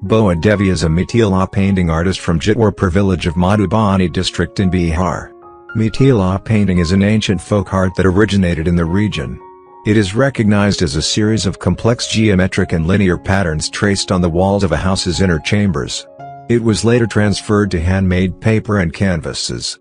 Baoa Devi is a Mithila painting artist from Jitwarpur village of Madhubani District in Bihar. Mithila painting is an ancient folk art that originated in the region. It is recognized as a series of complex geometric and linear patterns traced on the walls of a house's inner chambers. It was later transferred to handmade paper and canvases.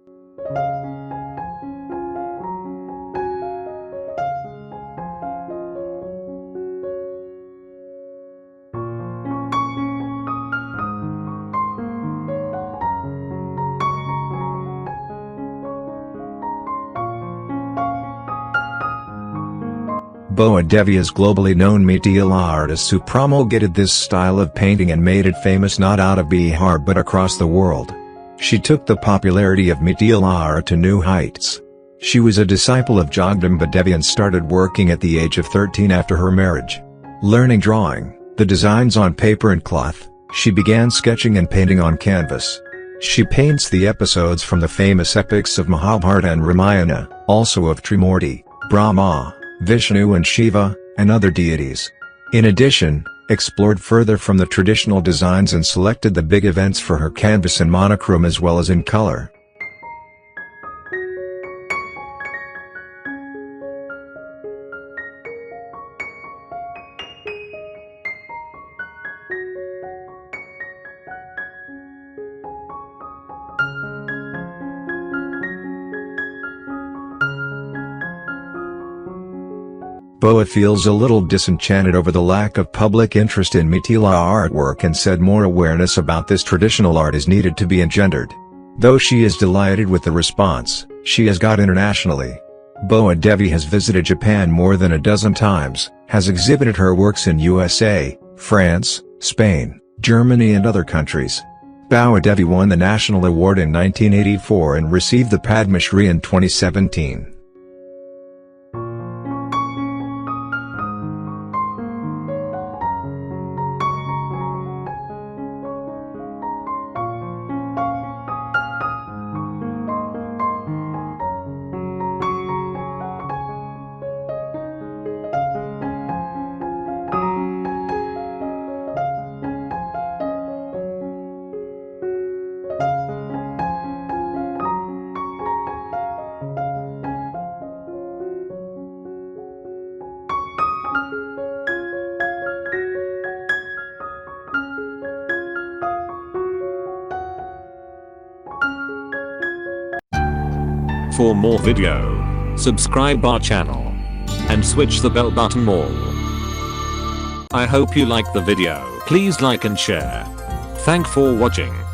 Baoa Devi is globally known Mithila artist who promulgated this style of painting and made it famous not out of Bihar but across the world. She took the popularity of Mithila art to new heights. She was a disciple of Jagdamba Devi and started working at the age of 13 after her marriage. Learning drawing, the designs on paper and cloth, she began sketching and painting on canvas. She paints the episodes from the famous epics of Mahabharata and Ramayana, also of Trimurti, Brah, Vishnu and Shiva, and other deities. In addition, explored further from the traditional designs and selected the big events for her canvas in monochrome as well as in color. Baoa feels a little disenchanted over the lack of public interest in Mithila artwork and said more awareness about this traditional art is needed to be engendered. Though she is delighted with the response she has got internationally. Baoa Devi has visited Japan more than a dozen times, has exhibited her works in USA, France, Spain, Germany and other countries. Baoa Devi won the National Award in 1984 and received the Padma Shri in 2017. For more video, subscribe our channel and switch the bell button all. I hope you like the video. Please like and share. Thank for watching.